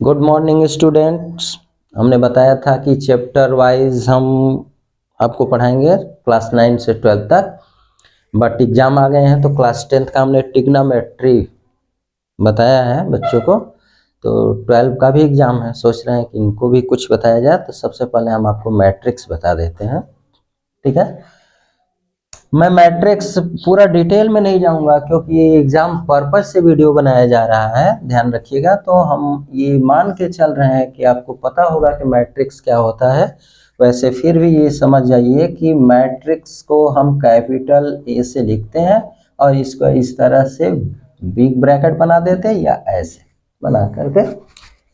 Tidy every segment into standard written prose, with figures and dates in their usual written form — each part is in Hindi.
Good morning students. हमने बताया था कि चैप्टर वाइज हम आपको पढ़ाएंगे क्लास 9 से 12 तक, बट एग्ज़ाम आ गए हैं तो क्लास 10 का हमने ट्रिग्नोमेट्री बताया है बच्चों को। तो 12 का भी एग्ज़ाम है, सोच रहे हैं कि इनको भी कुछ बताया जाए। तो सबसे पहले हम आपको मैट्रिक्स बता देते हैं, ठीक है। मैं मैट्रिक्स पूरा डिटेल में नहीं जाऊंगा क्योंकि ये एग्जाम पर्पज से वीडियो बनाया जा रहा है, ध्यान रखिएगा। तो हम ये मान के चल रहे हैं कि आपको पता होगा कि मैट्रिक्स क्या होता है। वैसे फिर भी ये समझ जाइए कि मैट्रिक्स को हम कैपिटल ए से लिखते हैं और इसको इस तरह से बिग ब्रैकेट बना देते हैं या ऐसे बना करके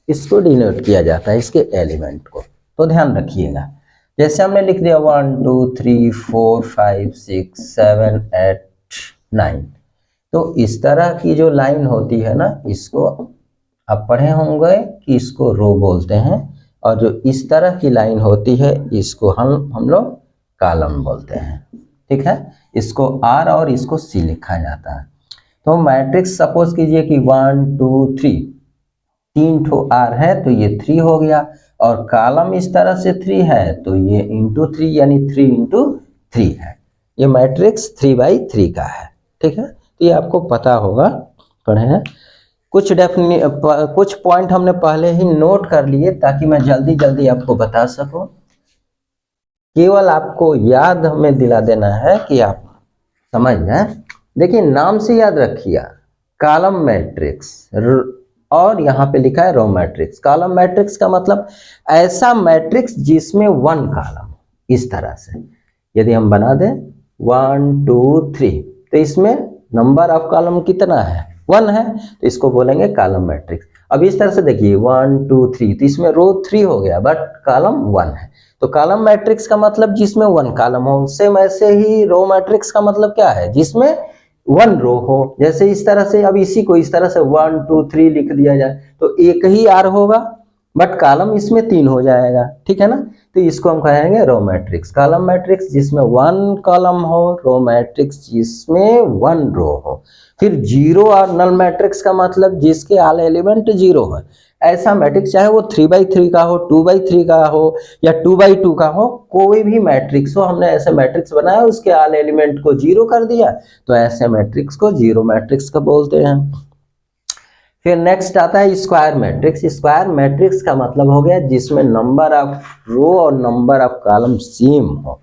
इसको डिनोट किया जाता है, इसके एलिमेंट को। तो ध्यान रखिएगा, जैसे हमने लिख दिया 1 2 3 4 5 6 7 8 9। तो इस तरह की जो लाइन होती है ना, इसको आप पढ़े होंगे कि इसको रो बोलते हैं, और जो इस तरह की लाइन होती है इसको हम लोग कॉलम बोलते हैं, ठीक है। इसको आर और इसको सी लिखा जाता है। तो मैट्रिक्स सपोज कीजिए कि 1 2 3, 3 ठो आर है तो ये 3 हो गया, और कॉलम इस तरह से 3 है तो ये इंटू 3 यानी 3 इंटू 3 है। ये मैट्रिक्स 3/3 का है, ठीक है। तो ये आपको पता होगा, पढ़े हैं। कुछ पॉइंट हमने पहले ही नोट कर लिए ताकि मैं जल्दी जल्दी आपको बता सकूं। केवल आपको याद हमें दिला देना है कि आप समझ जाए। देखिए, नाम से याद रखिए, कॉलम मैट्रिक्स, और यहाँ पे लिखा है रो मैट्रिक्स। कॉलम मैट्रिक्स का मतलब ऐसा मैट्रिक्स जिसमें 1 कॉलम, इस तरह से यदि हम बना दें 1 2 3 तो इसमें नंबर ऑफ कॉलम कितना है, 1 है, तो इसको बोलेंगे कॉलम मैट्रिक्स। अब इस तरह से देखिए 1 2 3 तो इसमें रो 3 हो गया बट कॉलम 1 है, तो कॉलम मैट्रिक्स का मतलब जिसमें 1 कॉलम हो। सेम ऐसे ही रो मैट्रिक्स का मतलब क्या है, जिसमें 1 रो हो। जैसे इस तरह से, अब इसी को इस तरह से 1 2 3 लिख दिया जाए तो एक ही आर होगा बट कॉलम इसमें 3 हो जाएगा, ठीक है ना। तो इसको हम कहेंगे रो मैट्रिक्स। कॉलम मैट्रिक्स जिसमें 1 कॉलम हो, रो मैट्रिक्स जिसमें 1 रो हो। फिर जीरो और नल मैट्रिक्स का मतलब जिसके ऑल एलिमेंट 0 है। ऐसा मैट्रिक्स चाहे वो 3/3 का हो, 2/3 का हो या 2/2 का हो, कोई भी मैट्रिक्स हो, हमने ऐसे मैट्रिक्स बनाया उसके ऑल एलिमेंट को 0 कर दिया तो ऐसे मैट्रिक्स को जीरो मैट्रिक्स का बोलते हैं। फिर नेक्स्ट आता है स्क्वायर मैट्रिक्स। स्क्वायर मैट्रिक्स का मतलब हो गया जिसमें नंबर ऑफ रो और नंबर ऑफ कॉलम सेम हो।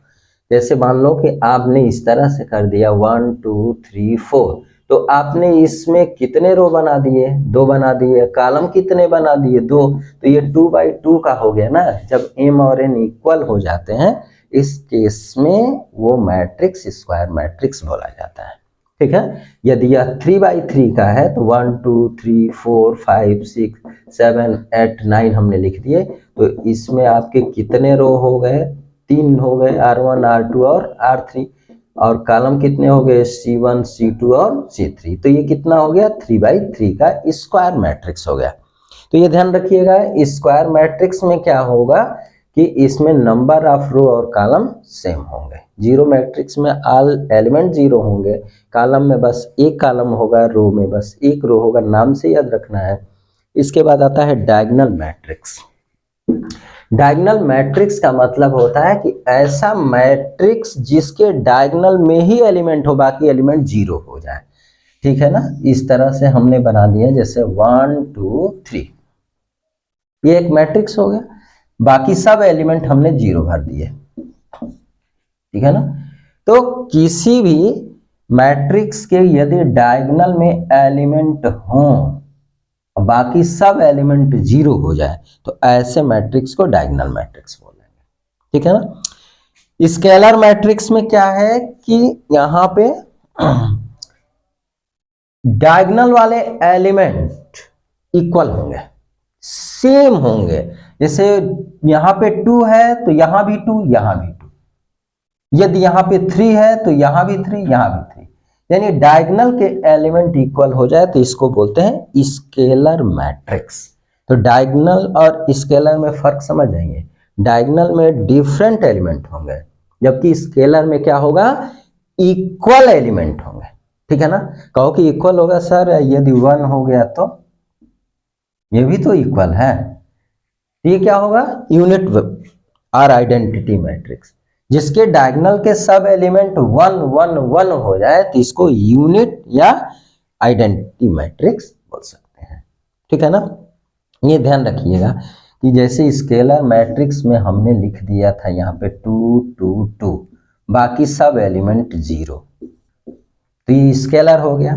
जैसे मान लो कि आपने इस तरह से कर दिया 1 2 3 4, तो आपने इसमें कितने रो बना दिए, 2 बना दिए। कॉलम कितने बना दिए, 2, तो ये 2/2 का हो गया ना। जब m और n इक्वल हो जाते हैं इस केस में वो मैट्रिक्स स्क्वायर मैट्रिक्स बोला जाता है, ठीक है। यदि यह 3/3 का है तो 1 2 3 4 5 6 7 8 9 हमने लिख दिए, तो इसमें आपके कितने रो हो गए, 3 हो गए, R1 R2 और R3, और कॉलम कितने हो गए, C1 C2 और C3। तो ये कितना हो गया, 3/3 का स्क्वायर मैट्रिक्स हो गया। तो ये ध्यान रखिएगा, स्क्वायर मैट्रिक्स में क्या होगा कि इसमें नंबर ऑफ रो और कॉलम सेम होंगे। जीरो मैट्रिक्स में ऑल एलिमेंट 0 होंगे, कॉलम में बस एक कॉलम होगा, रो में बस एक रो होगा। नाम से याद रखना है। इसके बाद आता है डायगोनल मैट्रिक्स। डायगोनल मैट्रिक्स का मतलब होता है कि ऐसा मैट्रिक्स जिसके डायगोनल में ही एलिमेंट हो, बाकी एलिमेंट 0 हो जाए, ठीक है ना। इस तरह से हमने बना दिया, जैसे 1 2 3, ये एक मैट्रिक्स हो गया, बाकी सब एलिमेंट हमने 0 भर दिए, ठीक है ना। तो किसी भी मैट्रिक्स के यदि डायगोनल में एलिमेंट हो बाकी सब एलिमेंट 0 हो जाए तो ऐसे मैट्रिक्स को डायगोनल मैट्रिक्स बोलेंगे, ठीक है ना। स्केलर मैट्रिक्स में क्या है कि यहां पे डायगोनल वाले एलिमेंट इक्वल होंगे, सेम होंगे। जैसे यहां पे 2 है तो यहां भी 2, यहां भी 2। यदि यहां पे 3 है तो यहां भी 3, यहां भी 3, यानी डायगोनल के एलिमेंट इक्वल हो जाए तो इसको बोलते हैं स्केलर मैट्रिक्स। तो डायगोनल और स्केलर में फर्क समझ जाइए। डायगोनल में डिफरेंट एलिमेंट होंगे जबकि स्केलर में क्या होगा, इक्वल एलिमेंट होंगे, ठीक है ना। कहो कि इक्वल होगा सर, यदि 1 हो गया तो ये भी तो इक्वल है। ये क्या होगा, यूनिट आर आइडेंटिटी मैट्रिक्स। जिसके डायगोनल के सब एलिमेंट 1 1 1 हो जाए तो इसको यूनिट या आइडेंटिटी मैट्रिक्स बोल सकते हैं। ठीक है ना। ये ध्यान रखिएगा कि जैसे स्केलर मैट्रिक्स में हमने लिख दिया था यहाँ पे 2 2 2, बाकी सब एलिमेंट 0, तो ये स्केलर हो गया।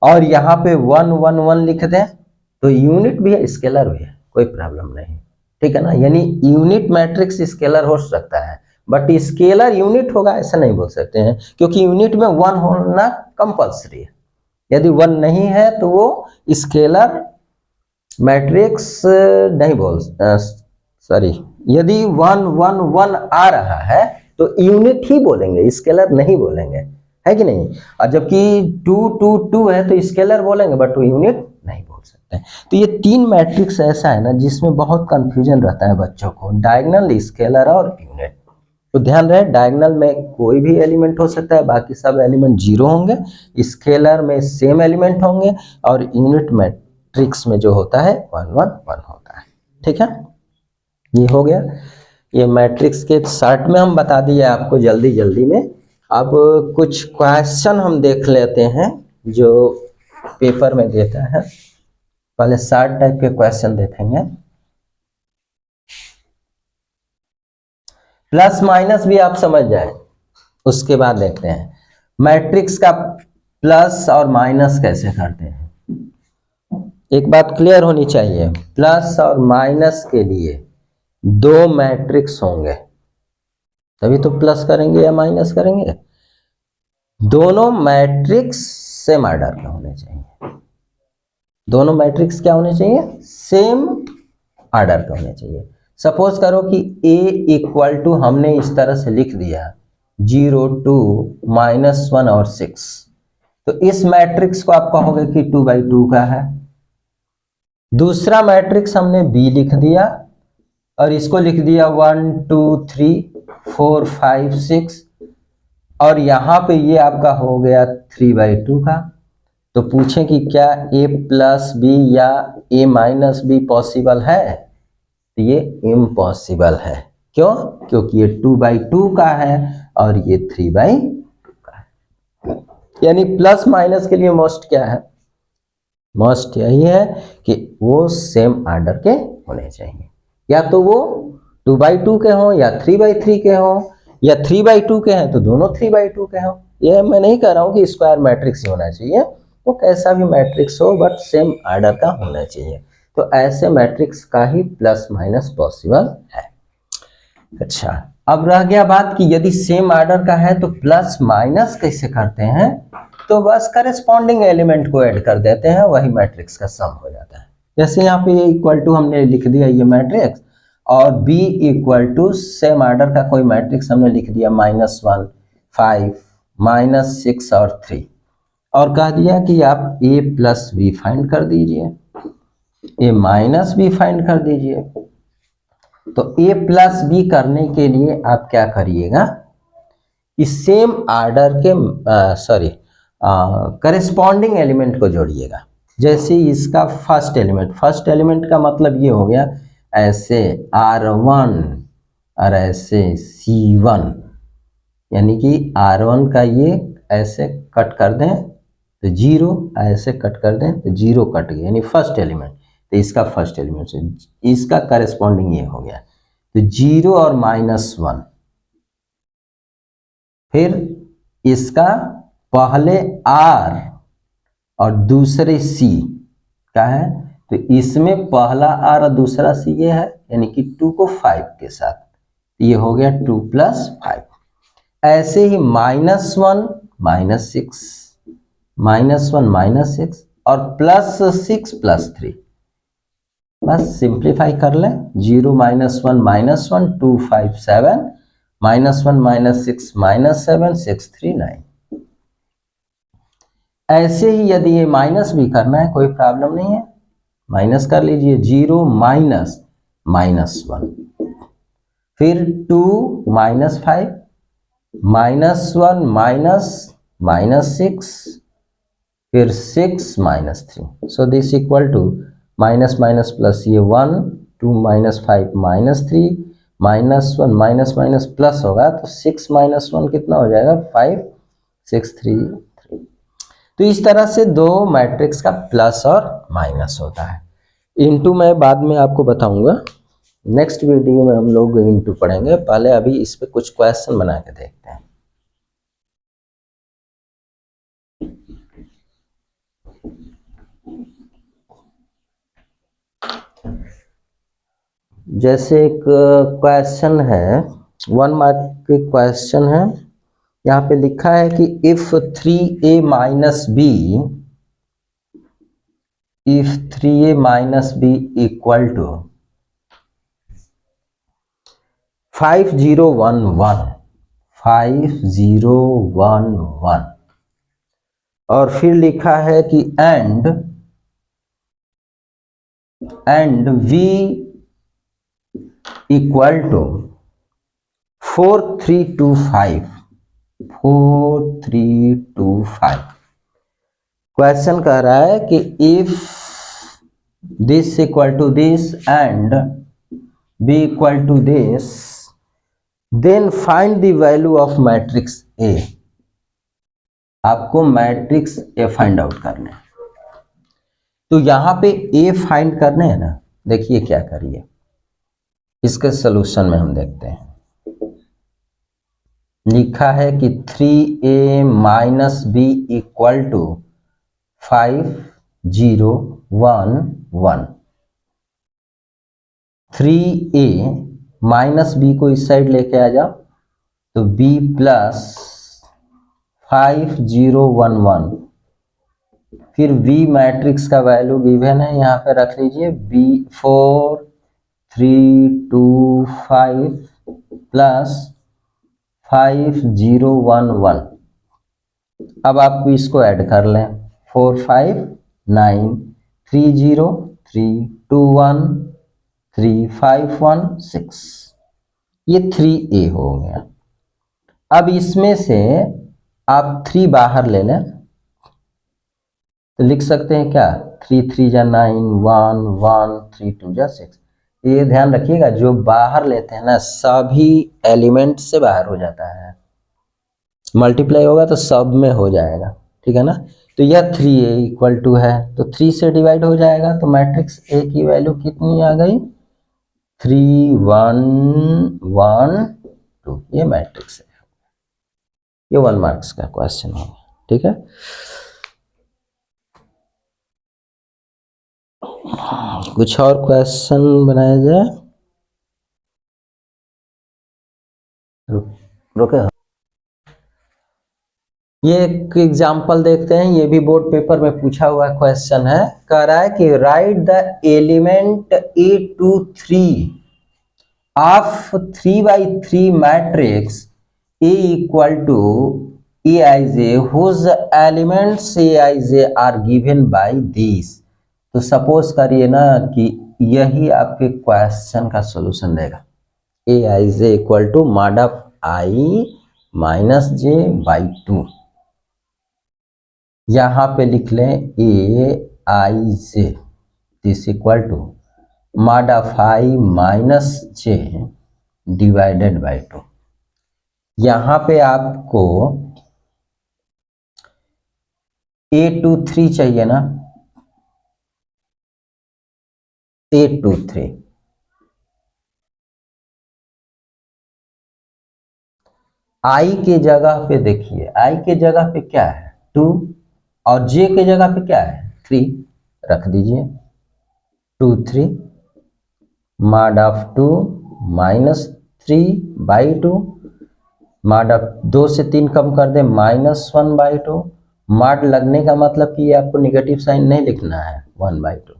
और यहाँ पे 1 1 1 लिख दें तो यूनिट भी है स्केलर भी है, कोई प्रॉब्लम नहीं। ठीक है ना। यानी यूनिट मैट्रिक्स स्केलर हो सकता है, बट स्केलर यूनिट होगा ऐसा नहीं बोल सकते हैं, क्योंकि यूनिट में 1 होना कंपल्सरी है। यदि 1 नहीं है तो वो स्केलर मैट्रिक्स नहीं बोल, सॉरी, यदि 1 1 1 आ रहा है तो यूनिट ही बोलेंगे, स्केलर नहीं बोलेंगे, है कि नहीं। और जबकि 2 2 2 है तो स्केलर बोलेंगे, बट वो यूनिट नहीं बोल सकते। तो ये 3 मैट्रिक्स ऐसा है ना जिसमें बहुत कंफ्यूजन रहता है बच्चों को, डायगोनल, स्केलर और यूनिट। तो ध्यान रहे, डायगोनल में कोई भी एलिमेंट हो सकता है, बाकी सब एलिमेंट 0 होंगे, स्केलर में सेम एलिमेंट होंगे, और यूनिट मैट्रिक्स में जो होता है 1 1 1 होता है। ठीक है, ये हो गया। ये मैट्रिक्स के शॉर्ट में हम बता दिए आपको जल्दी जल्दी में। अब कुछ क्वेश्चन हम देख लेते हैं जो पेपर में देता है। पहले शॉर्ट टाइप के क्वेश्चन देखेंगे। प्लस माइनस भी आप समझ जाए, उसके बाद देखते हैं मैट्रिक्स का प्लस और माइनस कैसे करते हैं। एक बात क्लियर होनी चाहिए, प्लस और माइनस के लिए 2 मैट्रिक्स होंगे तभी तो प्लस करेंगे या माइनस करेंगे। दोनों मैट्रिक्स सेम ऑर्डर के होने चाहिए। दोनों मैट्रिक्स क्या होने चाहिए, सेम ऑर्डर के होने चाहिए। सपोज करो कि A इक्वल टू हमने इस तरह से लिख दिया 0 2 -1 और 6, तो इस मैट्रिक्स को आप कहोगे कि 2/2 का है। दूसरा मैट्रिक्स हमने B लिख दिया और इसको लिख दिया 1 2 3 4 5 6, और यहां पे ये आपका हो गया 3/2 का। तो पूछें कि क्या A प्लस बी या A माइनस बी पॉसिबल है, तो ये इम्पॉसिबल है। क्यों, क्योंकि ये 2/2 का है और ये 3/2 का है। यानी प्लस माइनस के लिए मोस्ट क्या है, मोस्ट यही है कि वो सेम ऑर्डर के होने चाहिए। या तो वो 2/2 के हों या 3/3 के हों, या 3/2 के हैं तो दोनों 3/2 के हों। ये मैं नहीं कह रहा हूं कि स्क्वायर मैट्रिक्स ही होना चाहिए, वो कैसा भी मैट्रिक्स हो बट सेम ऑर्डर का होना चाहिए। तो ऐसे मैट्रिक्स का ही प्लस माइनस पॉसिबल है। अच्छा, अब रह गया बात कि यदि सेम ऑर्डर का है तो प्लस माइनस कैसे करते हैं। तो बस करेस्पॉन्डिंग एलिमेंट को ऐड कर देते हैं, वही मैट्रिक्स का सम हो जाता है। जैसे यहाँ पे इक्वल टू हमने लिख दिया ये मैट्रिक्स, और B equal to same order का कोई मैट्रिक्स हमने लिख दिया -1 5 -6 और 3, और कह दिया कि आप A प्लस बी फाइंड कर दीजिए, A माइनस बी फाइंड कर दीजिए। तो A प्लस बी करने के लिए आप क्या करिएगा, इस सेम ऑर्डर के करेस्पॉन्डिंग एलिमेंट को जोड़िएगा। जैसे इसका फर्स्ट एलिमेंट का मतलब ये हो गया ऐसे R1 और ऐसे C1, यानी कि R1 का ये ऐसे कट कर दें तो 0, ऐसे कट कर दें तो 0 कट गया, यानी फर्स्ट एलिमेंट। तो इसका फर्स्ट एलिमेंट से इसका करेस्पॉन्डिंग ये हो गया, तो 0 और -1। फिर इसका पहले R और दूसरे C का है, तो इसमें पहला R और दूसरा C ये है, यानी कि 2 को 5 के साथ, ये हो गया 2 + 5। ऐसे ही -1 -6 -1 -6 और +6 +3, बस सिंप्लीफाई कर लें। 0 -1 -1 2 5 7 -1 -6 -7 6 3 9। ऐसे ही यदि ये माइनस भी करना है कोई प्रॉब्लम नहीं है, माइनस कर लीजिए। 0 -1, फिर 2 -5 -1 -6, फिर 6 -3। So this equal to minus minus plus ये 1, 2 माइनस 5 -3, -1 माइनस माइनस प्लस होगा तो 6 - 1 कितना हो जाएगा 5, 6 3 3। तो इस तरह से दो मैट्रिक्स का प्लस और माइनस होता है। इनटू मैं बाद में आपको बताऊंगा, नेक्स्ट वीडियो में हम लोग इनटू पढ़ेंगे। पहले अभी इस पे कुछ क्वेश्चन बना के देखते हैं। जैसे एक क्वेश्चन है, 1 मार्क के क्वेश्चन है। यहाँ पे लिखा है कि if 3a minus B, if 3a minus B equal to 5011, 5011, और फिर लिखा है कि and v equal to 4325, 4325। Question कह रहा है कि if this equal to this and b equal to this, then find the value of matrix A. आपको मैट्रिक्स ए फाइंड आउट करना है। तो यहां पे ए फाइंड करने हैं ना, देखिए क्या करिए, इसके सॉल्यूशन में हम देखते हैं। लिखा है कि 3a minus B equal to 5011, 3a minus B को इस साइड लेके आ जाओ तो b प्लस 5011, फिर v मैट्रिक्स का वैल्यू गिवन है यहाँ पे रख लीजिए, b 4325 प्लस 5011। अब आप इसको ऐड कर लें, 459323213516, ये 3a हो गया। अब इसमें से आप 3 बाहर ले लें तो लिख सकते हैं क्या, 3 3 जा 9, 1 1 3 2 जा 6। ये ध्यान रखिएगा, जो बाहर लेते हैं ना सभी एलिमेंट से बाहर हो जाता है, मल्टीप्लाई होगा तो सब में हो जाएगा, ठीक है ना। तो यह 3a इक्वल टू है तो 3 से डिवाइड हो जाएगा, तो मैट्रिक्स ए की वैल्यू कितनी आ गई, 3 1 1 2। ये मैट्रिक्स है, ये 1 मार्क्स का क्वेश्चन होगा, ठीक है। कुछ और क्वेश्चन बनाया जाए, रुके। ये एक एग्जाम्पल देखते हैं, ये भी बोर्ड पेपर में पूछा हुआ क्वेश्चन है। कह रहा है कि write the element A23 of 3x3 matrix A equal to Aij whose elements Aij are given by this। तो सपोज करिए ना कि यही आपके क्वेश्चन का सॉल्यूशन देगा, Aij equal to mod of i minus j by 2। यहाँ पे लिख लें Aij this equal to mod of i minus j divided by 2। यहाँ पे आपको A23 चाहिए ना, A23 i के जगह पे देखिए, i के जगह पे क्या है 2 और j के जगह पे क्या है 3, रख दीजिए 2 3 mod of 2 minus 3 by 2, mod of 2 से 3 कम कर दे -1 बाई 2। मॉड लगने का मतलब कि ये आपको निगेटिव साइन नहीं लिखना है 1 बाई 2।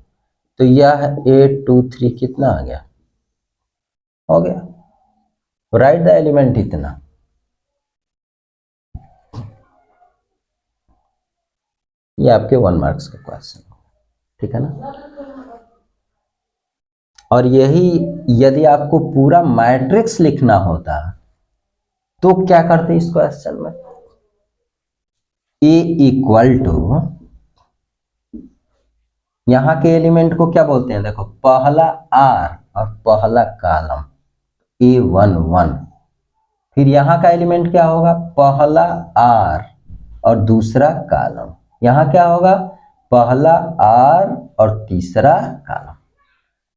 तो यह A23 कितना आ गया, हो गया। राइट द एलिमेंट इतना, ये आपके 1 मार्क्स का क्वेश्चन, ठीक है ना। और यही यदि आपको पूरा मैट्रिक्स लिखना होता तो क्या करते इस क्वेश्चन में, A इक्वल टू यहाँ के एलिमेंट को क्या बोलते हैं, देखो पहला आर और पहला कॉलम A11। फिर यहाँ का एलिमेंट क्या होगा, पहला आर और दूसरा कॉलम। यहाँ क्या होगा, पहला आर और तीसरा कॉलम।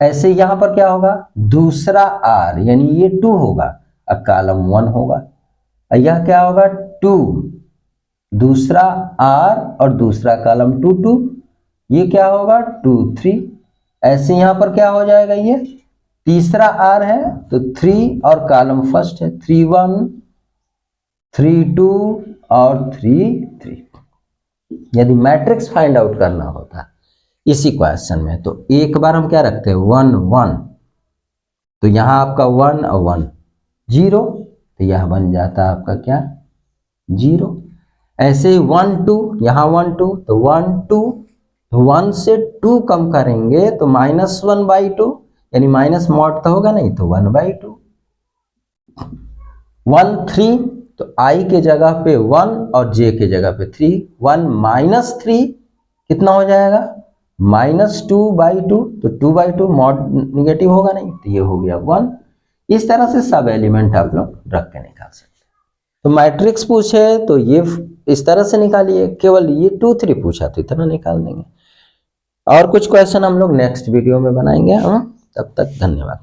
ऐसे यहाँ पर क्या होगा, दूसरा आर यानी ये 2 होगा और कॉलम 1 होगा। यह क्या होगा 2, दूसरा आर और दूसरा कॉलम 2 2, ये क्या होगा 2 3। ऐसे यहाँ पर क्या हो जाएगा, ये तीसरा आर है तो 3 और कॉलम फर्स्ट है 3 1 3 2 और 3 3। यदि मैट्रिक्स फाइंड आउट करना होता इसी क्वेश्चन में तो एक बार हम क्या रखते हैं 1 1, तो यहाँ आपका 1 और 1 0, तो यह बन जाता आपका क्या 0। ऐसे ही 1 2, यहाँ 1 2 तो 1 2, 1 से 2 कम करेंगे तो -1/2 यानी माइनस मॉड तो होगा नहीं तो 1/2। 1 3 तो i के जगह पे 1 और j के जगह पे 3, 1 -3 कितना हो जाएगा -2/2, तो 2/2 मॉड निगेटिव होगा नहीं तो ये हो गया 1। इस तरह से सब एलिमेंट आप लोग रख के निकाल सकते हैं। तो मैट्रिक्स पूछे तो ये इस तरह से निकालिए, केवल ये 2 3 पूछा तो इतना निकाल देंगे। और कुछ क्वेश्चन हम लोग नेक्स्ट वीडियो में बनाएंगे। तब तक धन्यवाद।